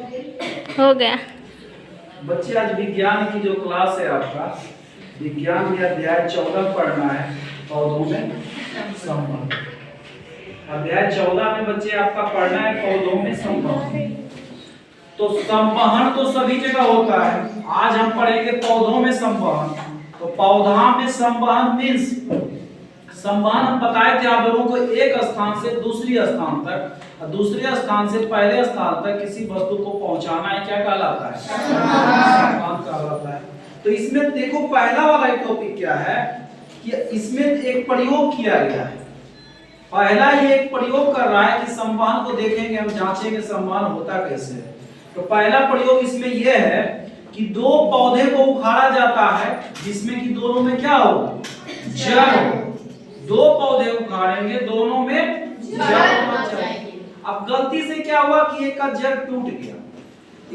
हो गया। बच्चे आज विज्ञान की जो क्लास है आपका, विज्ञान में अध्याय 14 पढ़ना है, पौधों में संवहन। अध्याय 14 में बच्चे आपका पढ़ना है पौधों में संवहन। तो संवहन तो सभी जगह होता है, आज हम पढ़ेंगे पौधों में संवहन। तो पौधा में संवहन मीन्स संवहन हम बताए थे आप लोगों को एक स्थान से दूसरी स्थान तक और दूसरे स्थान से पहले स्थान तक किसी वस्तु को पहुंचाना है, क्या कहलाता है? संवहन कहलाता है। तो इसमें देखो पहला वाला टॉपिक क्या है कि इसमें एक प्रयोग किया गया है। पहला ये एक प्रयोग कर रहा है कि संवहन को देखेंगे, हम जांचेंगे संवहन होता कैसे है। तो पहला प्रयोग इसमें यह है कि दो पौधे को उखाड़ा जाता है जिसमें कि दोनों में क्या हो? जड़ हो। दो पौधे उखाड़ेंगे, दोनों में जड़ होना चाहिए। अब गलती से क्या हुआ कि एक का जड़ टूट गया,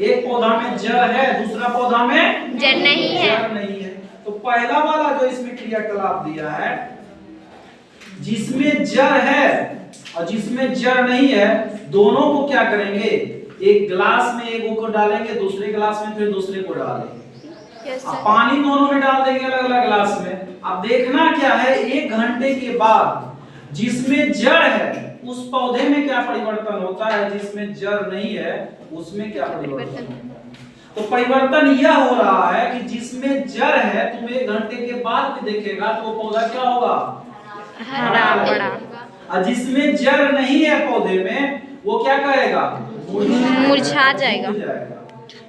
एक पौधा में जड़ है, दूसरा पौधा में जड़ नहीं है। तो पहला वाला जो इसमें क्रियाकलाप दिया है, जिसमें जड़ है और जिसमें जड़ नहीं है, दोनों को क्या करेंगे? एक गिलास में एक को डालेंगे, दूसरे गिलास में फिर दूसरे को डालेंगे। अब पानी दोनों में डाल देंगे अलग अलग गिलास में। अब देखना क्या है, 1 घंटे के बाद जिसमें जड़ है उस पौधे में क्या परिवर्तन होता है, जिसमें जड़ नहीं है उसमें क्या परिवर्तन होता है। तो परिवर्तन यह हो रहा है कि जिसमें जड़ है तुम 1 घंटे के बाद भी देखेगा तो वो पौधा क्या होगा? हरा भरा। और जिसमें जड़ नहीं है पौधे में वो क्या करेगा? मुरझा जाएगा।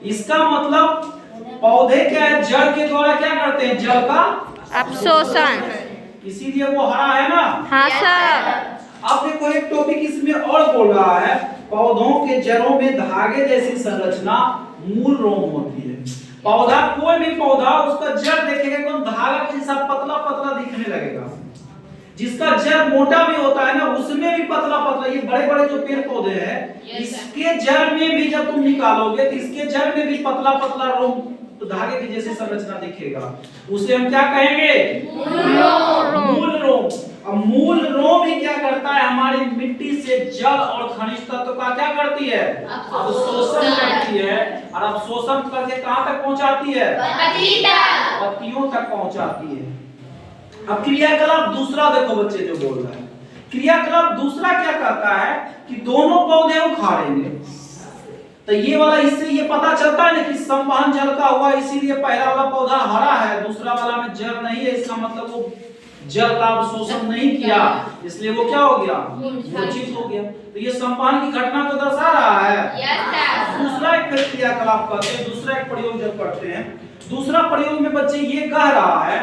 इसका मतलब पौधे क्या है? जड़ के द्वारा क्या करते हैं? जल का अवशोषण, इसीलिए वो हरा है ना। हाँ सर। अब देखो एक टॉपिक इसमें और बोल रहा है, पौधों के जड़ों में धागे जैसी संरचना मूल रोम होती है। पौधा, कोई भी पौधा, उसका जड़ देखेगा तो धागा के जैसा पतला पतला दिखने लगेगा। जिसका जड़ मोटा भी होता है ना, उसमें भी पतला पतला, ये बड़े बड़े जो पेड़ पौधे हैं, इसके जड़ में भी जब तुम निकालोगे तो इसके जड़ में भी पतला पतला रोम, तो धागे की जैसी संरचना दिखेगा। उसे हम क्या कहेंगे? मूल रोम। अब मूल रोम ही क्या करता है? हमारी मिट्टी से जल और खनिज तत्व का क्या करती है? अवशोषण करती है। और अवशोषण करके कहां तक पहुंचाती है? पत्तियों तक पहुंचाती है। अब क्रियाकलाप दूसरा देखो बच्चे जो बोल रहा है, क्रियाकलाप दूसरा क्या करता है कि दोनों पौधे उखाड़ेंगे। तो ये वाला, इससे ये पता चलता है ना कि संवहन जड़ का हुआ, इसीलिए पहला वाला पौधा हरा है, दूसरा वाला में जड़ नहीं है। इसका मतलब वो जल का अवशोषण नहीं किया, इसलिए वो क्या हो गया? मूर्छित हो गया। तो ये संवहन की घटना को दर्शा रहा है। दूसरा एक क्रियाकलाप करते हैं, दूसरा एक प्रयोग जब करते हैं, दूसरा प्रयोग में बच्चे ये कह रहा है,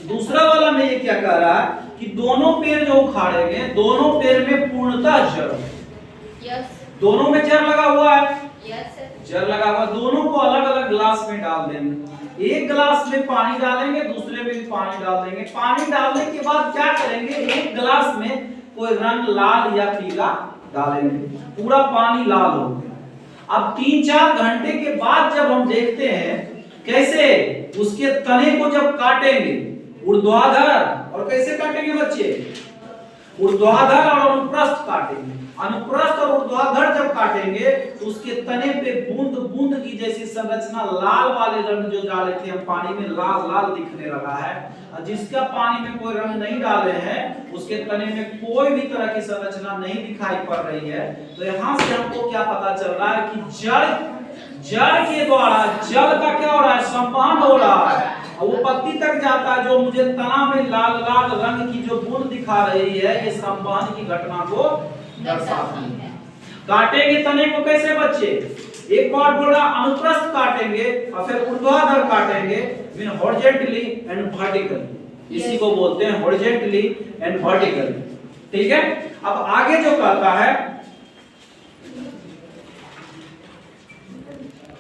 दूसरा वाला में ये क्या कह रहा है कि दोनों पेड़ जो उखाड़ेंगे, दोनों पेड़ में पूर्णतः जड़, दोनों में जड़ लगा हुआ है, जड़ लगा हुआ, दोनों को अलग अलग गिलास में डाल देंगे। एक गिलास में पानी डालेंगे, दूसरे में भी पानी डाल देंगे। पानी डालने के बाद क्या करेंगे? एक गिलास में कोई रंग लाल या पीला डालेंगे, पूरा पानी लाल हो गया। अब 3-4 घंटे के बाद जब हम देखते हैं कैसे उसके तने को जब काटेंगे, ऊर्ध्वाधर, और कैसे काटेंगे बच्चे? ऊर्ध्वाधर और अनुप्रस्थ काटेंगे। अनुप्रस्थ और ऊर्ध्वाधर जब काटेंगे तो उसके तने पे बूंद बूंद की जैसी संरचना, लाल वाले रंग जो डाले थे हम पानी में, लाल लाल दिखने लगा है। और जिसका पानी में कोई रंग नहीं डाले हैं उसके तने में कोई भी तरह की संरचना नहीं दिखाई पड़ रही है। तो यहाँ से हमको क्या पता चल रहा है कि जड़ के द्वारा जल का क्या हो रहा है? संवहन हो रहा है। और वो पत्ती तक जाता है, जो मुझे तना में लाल लाल रंग की जो बूंद दिखा रही है, ये संवहन की घटना को दर्शाती है। काटेंगे तने को कैसे बच्चे? एक बार बोल रहा अनुप्रस्थ काटेंगे और फिर ऊर्ध्वाधर काटेंगे, मीन हॉरिजॉन्टली एंड वर्टिकली। इसी को बोलते हैं हॉरिजॉन्टली एंड वर्टिकली। ठीक है। अब आगे जो कहता है